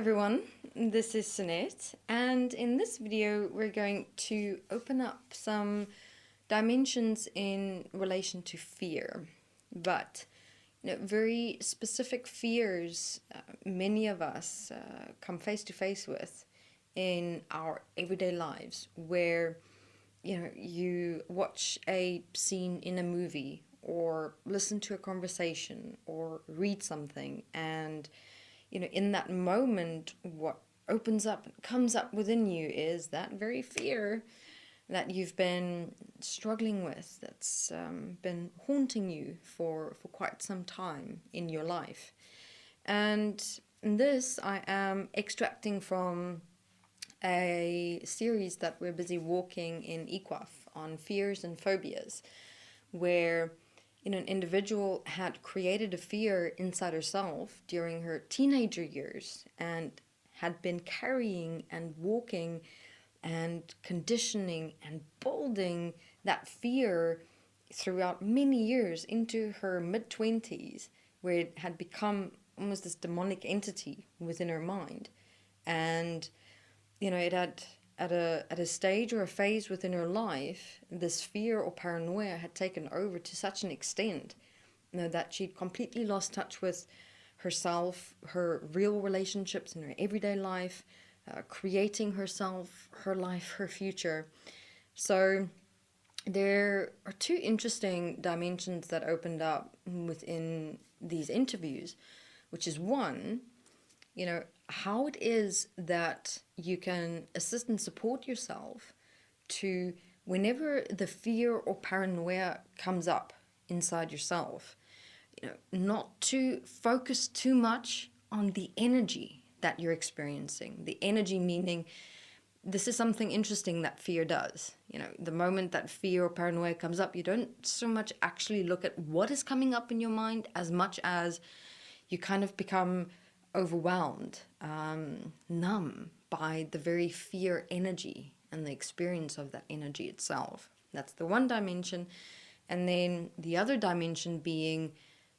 everyone, this is Sunette, and in this video we're going to open up some dimensions in relation to fear, but very specific fears many of us come face to face with in our everyday lives, where you watch a scene in a movie or listen to a conversation or read something, and in that moment, what opens up, comes up within you is that very fear that you've been struggling with, that's been haunting you for quite some time in your life. And this I am extracting from a series that we're busy walking in EQUAF on fears and phobias, where an individual had created a fear inside herself during her teenager years and had been carrying and walking and conditioning and building that fear throughout many years into her mid-20s, where it had become almost this demonic entity within her mind. And it had at a stage or a phase within her life, this fear or paranoia had taken over to such an extent that she'd completely lost touch with herself, her real relationships in her everyday life, creating herself, her life, her future. So there are two interesting dimensions that opened up within these interviews, which is one, how it is that you can assist and support yourself to, whenever the fear or paranoia comes up inside yourself, not to focus too much on the energy that you're experiencing. The energy meaning, this is something interesting that fear does. The moment that fear or paranoia comes up, you don't so much actually look at what is coming up in your mind as much as you kind of become overwhelmed, numb by the very fear energy and the experience of that energy itself. That's the one dimension. And then the other dimension being,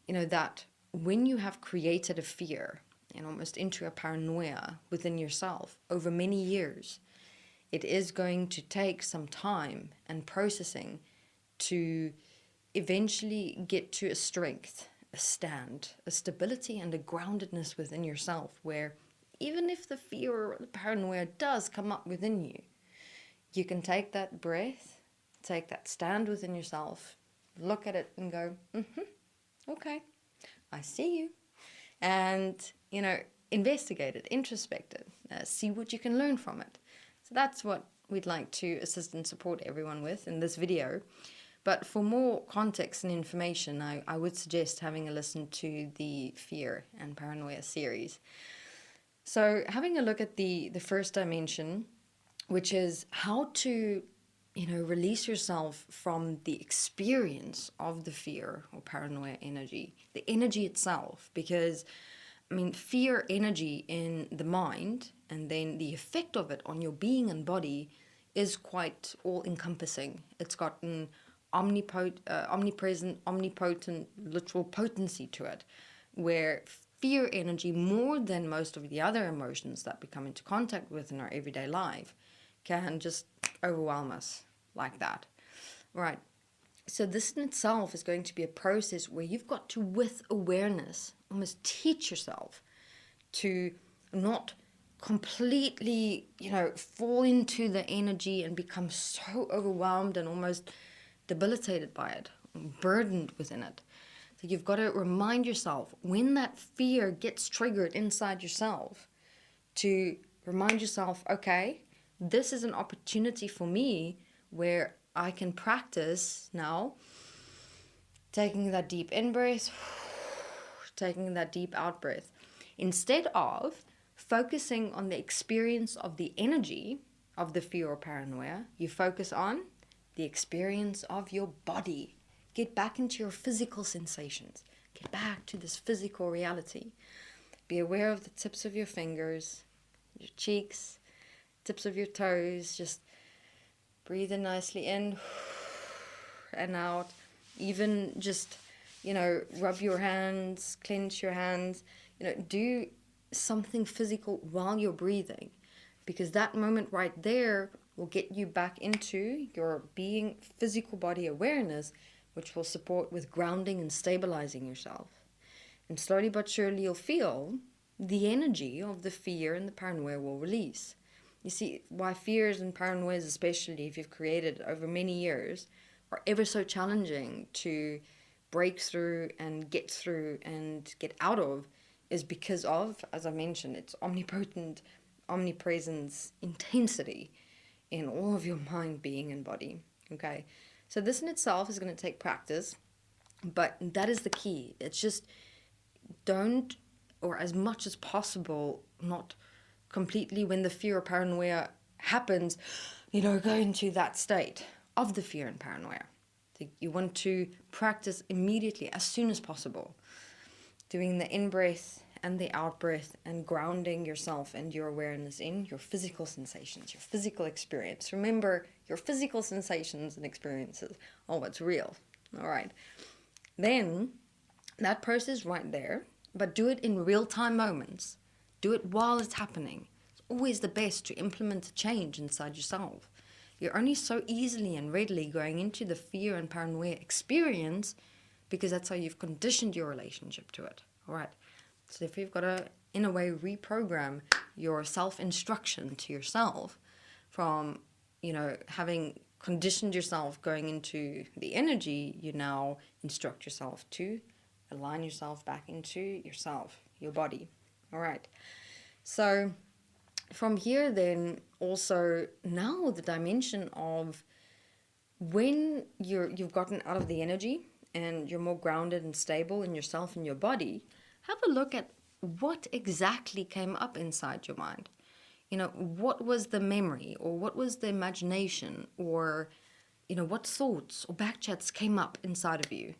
that when you have created a fear and almost into a paranoia within yourself over many years, it is going to take some time and processing to eventually get to a strength, a stand, a stability, and a groundedness within yourself, where even if the fear or the paranoia does come up within you, you can take that breath, take that stand within yourself, look at it and go, okay, I see you. And, investigate it, introspect it, see what you can learn from it. So that's what we'd like to assist and support everyone with in this video. But for more context and information, I would suggest having a listen to the Fear and Paranoia series. So having a look at the first dimension, which is how to, release yourself from the experience of the fear or paranoia energy, the energy itself, because, fear energy in the mind and then the effect of it on your being and body is quite all-encompassing. It's got an omnipresent, omnipotent, literal potency to it, where fear energy, more than most of the other emotions that we come into contact with in our everyday life, can just overwhelm us like that. Right. So this in itself is going to be a process where you've got to, with awareness, almost teach yourself to not completely, fall into the energy and become so overwhelmed and almost debilitated by it, burdened within it. So you've got to remind yourself when that fear gets triggered inside yourself, to remind yourself, okay, this is an opportunity for me where I can practice now taking that deep in breath, taking that deep out breath, instead of focusing on the experience of the energy of the fear or paranoia. You focus on the experience of your body. Get back into your physical sensations. Get back to this physical reality. Be aware of the tips of your fingers, your cheeks, tips of your toes. Just breathe in nicely in and out. Even just, rub your hands, clench your hands. Do something physical while you're breathing, because that moment right there will get you back into your being physical body awareness, which will support with grounding and stabilizing yourself. And slowly but surely you'll feel the energy of the fear and the paranoia will release. You see, why fears and paranoias, especially if you've created over many years, are ever so challenging to break through and get out of, is because of, as I mentioned, it's omnipotent, omnipresence, intensity in all of your mind, being, and body. Okay, so this in itself is going to take practice, but that is the key. It's just don't, or as much as possible, not completely when the fear or paranoia happens, go into that state of the fear and paranoia. You want to practice immediately, as soon as possible, doing the in-breath and the out-breath and grounding yourself and your awareness in your physical sensations, your physical experience. Remember, your physical sensations and experiences are what's real. All right. Then, that process right there, but do it in real-time moments. Do it while it's happening. It's always the best to implement a change inside yourself. You're only so easily and readily going into the fear and paranoia experience because that's how you've conditioned your relationship to it. All right. So if you've got to, in a way, reprogram your self-instruction to yourself from, having conditioned yourself going into the energy, you now instruct yourself to align yourself back into yourself, your body. All right. So from here, then, also now the dimension of when you've gotten out of the energy and you're more grounded and stable in yourself and your body, have a look at what exactly came up inside your mind. What was the memory, or what was the imagination, or, what thoughts or backchats came up inside of you.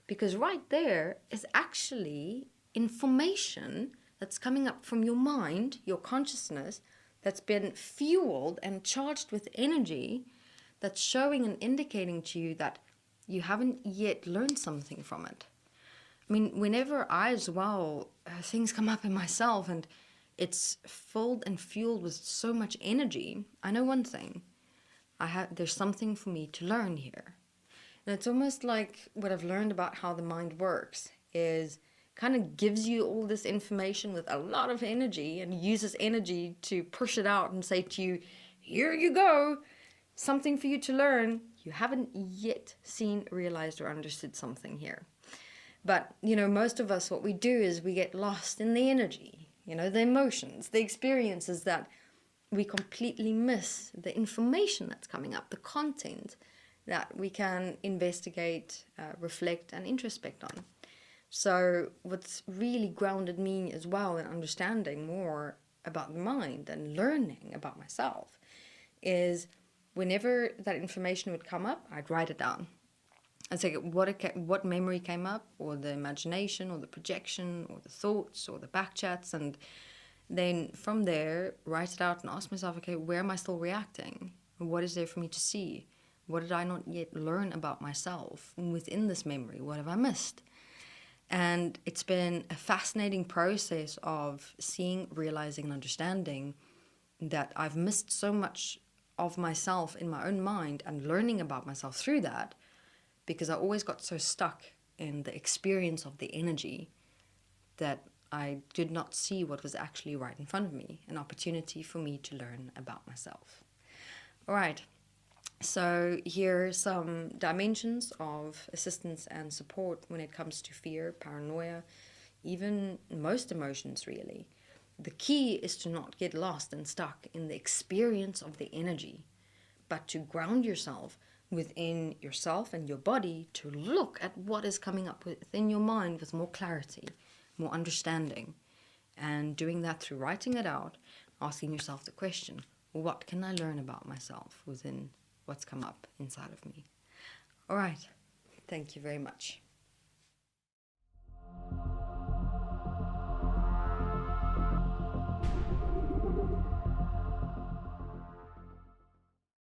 Because right there is actually information that's coming up from your mind, your consciousness, that's been fueled and charged with energy, that's showing and indicating to you that you haven't yet learned something from it. I mean, whenever I as well, things come up in myself and it's filled and fueled with so much energy, I know one thing. There's something for me to learn here. And it's almost like what I've learned about how the mind works is kind of gives you all this information with a lot of energy and uses energy to push it out and say to you, here you go, something for you to learn. You haven't yet seen, realized, or understood something here. But, most of us, what we do is we get lost in the energy, the emotions, the experiences, that we completely miss the information that's coming up, the content that we can investigate, reflect, and introspect on. So what's really grounded me as well in understanding more about the mind and learning about myself is whenever that information would come up, I'd write it down. I'd say what memory came up, or the imagination, or the projection, or the thoughts, or the backchats, and then from there, write it out and ask myself, okay, where am I still reacting? What is there for me to see? What did I not yet learn about myself? And within this memory, what have I missed? And it's been a fascinating process of seeing, realizing, and understanding that I've missed so much of myself in my own mind and learning about myself through that, because I always got so stuck in the experience of the energy that I did not see what was actually right in front of me, an opportunity for me to learn about myself. All right. So here are some dimensions of assistance and support when it comes to fear, paranoia, even most emotions really. The key is to not get lost and stuck in the experience of the energy, but to ground yourself within yourself and your body, to look at what is coming up within your mind with more clarity, more understanding, and doing that through writing it out, asking yourself the question, what can I learn about myself within what's come up inside of me? All right. Thank you very much.